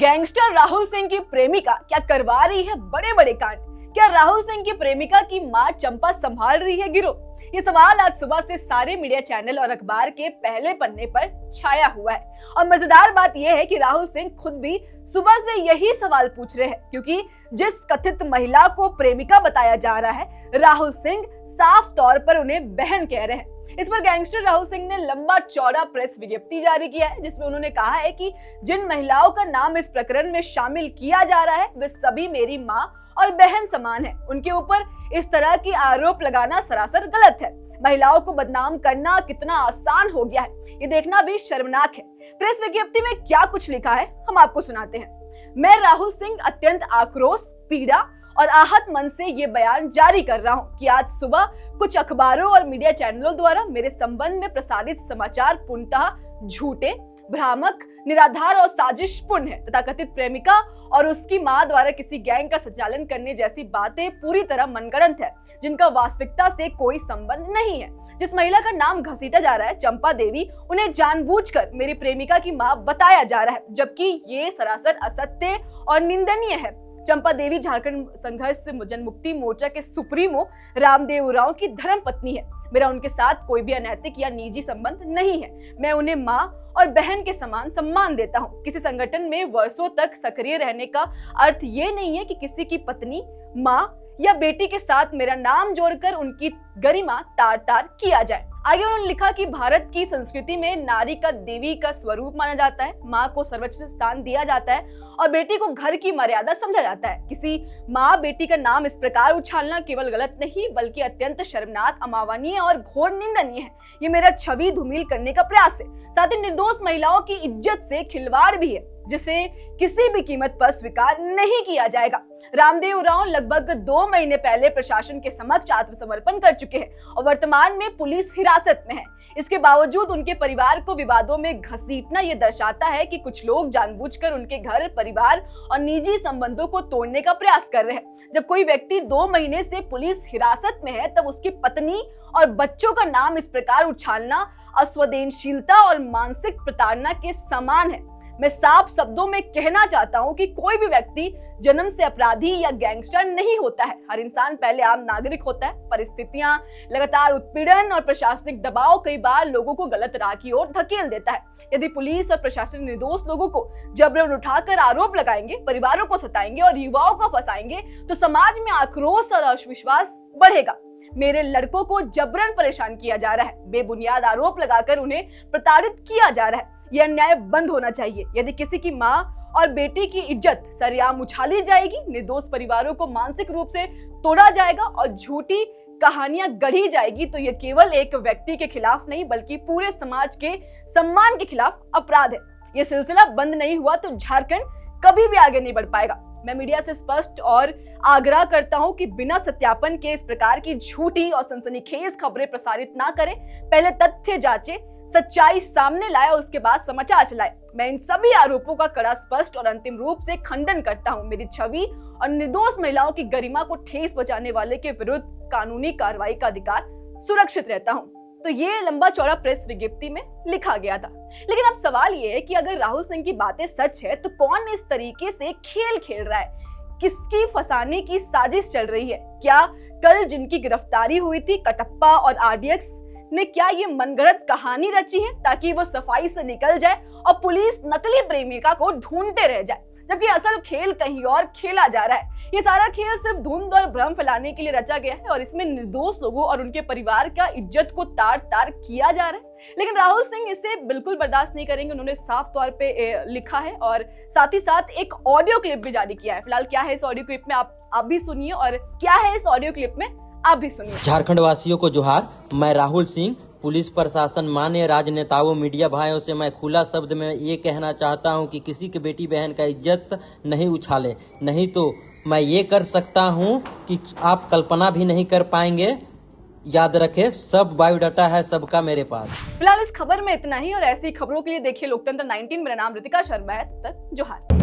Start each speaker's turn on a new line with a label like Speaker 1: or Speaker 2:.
Speaker 1: Gangster Rahul Singh की प्रेमिका क्या करवा रही है बड़े बड़े कांड। क्या राहुल सिंह की प्रेमिका की मां चंपा संभाल रही है गिरोह? ये सवाल आज सुबह से सारे मीडिया चैनल और अखबार के पहले पन्ने पर छाया हुआ है। और मजेदार बात यह है कि राहुल सिंह खुद भी सुबह से यही सवाल पूछ रहे हैं, क्योंकि जिस कथित महिला को प्रेमिका बताया जा रहा है, राहुल सिंह साफ तौर पर उन्हें बहन कह रहे हैं। इस पर गैंगस्टर राहुल सिंह ने लंबा चौड़ा प्रेस विज्ञप्ति जारी किया है, जिसमें उन्होंने कहा है कि जिन महिलाओं का नाम इस प्रकरण में शामिल किया जा रहा है वे सभी मेरी मां और बहन समान है। उनके ऊपर इस तरह की आरोप लगाना सरासर गलत है। महिलाओं को बदनाम करना कितना आसान हो गया है, ये देखना भी शर्मनाक है। प्रेस विज्ञप्ति में क्या कुछ लिखा है हम आपको सुनाते हैं। मैं राहुल सिंह अत्यंत आक्रोश, पीड़ा और आहत मन से ये बयान जारी कर रहा हूँ कि आज सुबह कुछ अखबारों और मीडिया चैनलों द्वारा मेरे संबंध में प्रसारित समाचार पूर्णतः झूठे, भ्रामक, निराधार और साजिशपूर्ण है तथा कथित प्रेमिका और उसकी मां द्वारा किसी गैंग का संचालन करने जैसी बातें पूरी तरह मनगढ़ंत है, जिनका वास्तविकता से कोई संबंध नहीं है। जिस महिला का नाम घसीटा जा रहा है, चंपा देवी, उन्हें जानबूझकर मेरी प्रेमिका की मां बताया जा रहा है, जबकि ये सरासर असत्य और निंदनीय है। चंपा देवी झारखंड संघर्ष जनमुक्ति मोर्चा के सुप्रीमो रामदेव उरांव की धर्म पत्नी है। मेरा उनके साथ कोई भी अनैतिक या निजी संबंध नहीं है। मैं उन्हें मां और बहन के समान सम्मान देता हूं। किसी संगठन में वर्षों तक सक्रिय रहने का अर्थ ये नहीं है कि किसी की पत्नी, मां या बेटी के साथ मेरा नाम जोड़कर उनकी गरिमा तार तार किया जाए। आगे उन्होंने लिखा कि भारत की संस्कृति में नारी का देवी का स्वरूप माना जाता है, माँ को सर्वोच्च स्थान दिया जाता है और बेटी को घर की मर्यादा समझा जाता है। किसी माँ बेटी का नाम इस प्रकार उछालना केवल गलत नहीं बल्कि अत्यंत शर्मनाक, अमानवीय और घोर निंदनीय है। ये मेरा छवि धूमिल करने का प्रयास है, साथ ही निर्दोष महिलाओं की इज्जत से खिलवाड़ भी है, जिसे किसी भी कीमत पर स्वीकार नहीं किया जाएगा। रामदेव उरांव लगभग 2 महीने पहले प्रशासन के समक्ष आत्मसमर्पण कर चुके हैं और वर्तमान में पुलिस हिरासत में है। इसके बावजूद उनके परिवार को विवादों में घसीटना यह दर्शाता है कि कुछ लोग जानबूझकर उनके घर, परिवार और निजी संबंधों को तोड़ने का प्रयास कर रहे हैं। जब कोई व्यक्ति 2 महीने से पुलिस हिरासत में है, तब उसकी पत्नी और बच्चों का नाम इस प्रकार उछालना असंवेदनशीलता और मानसिक प्रताड़ना के समान है। मैं साफ शब्दों में कहना चाहता हूं कि कोई भी व्यक्ति जन्म से अपराधी या गैंगस्टर नहीं होता है। हर इंसान पहले आम नागरिक होता है। परिस्थितियां, लगातार उत्पीड़न और प्रशासनिक दबाव कई बार लोगों को गलत राह की ओर धकेल देता है। यदि पुलिस और प्रशासन निर्दोष लोगों को जबरन उठाकर आरोप लगाएंगे, परिवारों को सताएंगे और युवाओं को फंसाएंगे, तो समाज में आक्रोश और अविश्वास बढ़ेगा। मेरे लड़कों को जबरन परेशान किया जा रहा है, बेबुनियाद आरोप लगाकर उन्हें प्रताड़ित किया जा रहा है। यह अन्याय बंद होना चाहिए। यदि किसी की मां और बेटी की इज्जत सरेआम उछाली जाएगी, निर्दोष परिवारों को मानसिक रूप से तोड़ा जाएगा और झूठी कहानियां गढ़ी जाएगी, तो यह केवल एक व्यक्ति के खिलाफ नहीं बल्कि पूरे समाज के सम्मान के खिलाफ अपराध है। यह सिलसिला बंद नहीं हुआ तो झारखंड कभी भी आगे नहीं बढ़ पाएगा। मैं मीडिया से स्पष्ट और आग्रह करता हूं कि बिना सत्यापन के इस प्रकार की झूठी और सनसनीखेज खबरें प्रसारित ना करें। पहले तथ्य जांचे, सच्चाई सामने लाए और उसके बाद समाचार चलाए। मैं इन सभी आरोपों का कड़ा, स्पष्ट और अंतिम रूप से खंडन करता हूं। मेरी छवि और निर्दोष महिलाओं की गरिमा को ठेस पहुंचाने वाले के विरुद्ध कानूनी कार्रवाई का अधिकार सुरक्षित रहता हूं। तो ये लंबा चौड़ा प्रेस विज्ञप्ति में लिखा गया था। लेकिन अब सवाल ये है कि अगर राहुल सिंह की बातें सच है तो कौन इस तरीके से खेल खेल रहा है? किसकी फंसाने की साजिश चल रही है? क्या कल जिनकी गिरफ्तारी हुई थी, कटप्पा और आरडीएक्स ने क्या ये मनगढ़ंत कहानी रची है ताकि वो सफाई से निकल जाए और पुलिस नकली प्रेमिका को ढूंढते रह जाए, जबकि असल खेल कहीं और खेला जा रहा है? ये सारा खेल सिर्फ धुंध और भ्रम फैलाने के लिए रचा गया है और इसमें निर्दोष लोगों और उनके परिवार का इज्जत को तार तार किया जा रहा है। लेकिन राहुल सिंह इसे बिल्कुल बर्दाश्त नहीं करेंगे। उन्होंने साफ तौर पे लिखा है और साथ ही साथ एक ऑडियो क्लिप भी जारी किया है। फिलहाल क्या है इस ऑडियो क्लिप में आप भी सुनिए, और क्या है इस ऑडियो क्लिप में आप भी सुनिए।
Speaker 2: झारखंड वासियों को जोहार। मैं राहुल सिंह, पुलिस प्रशासन, मान्य राजनेताओं, मीडिया भाइयों से मैं खुला शब्द में ये कहना चाहता हूं कि किसी की बेटी बहन का इज्जत नहीं उछाले, नहीं तो मैं ये कर सकता हूं कि आप कल्पना भी नहीं कर पाएंगे। याद रखें, सब बायोडाटा है सबका मेरे पास।
Speaker 1: फिलहाल इस खबर में इतना ही, और ऐसी खबरों के लिए देखिए लोकतंत्र 19। मेरा नाम ऋतिका शर्मा है। तब तक जोहार।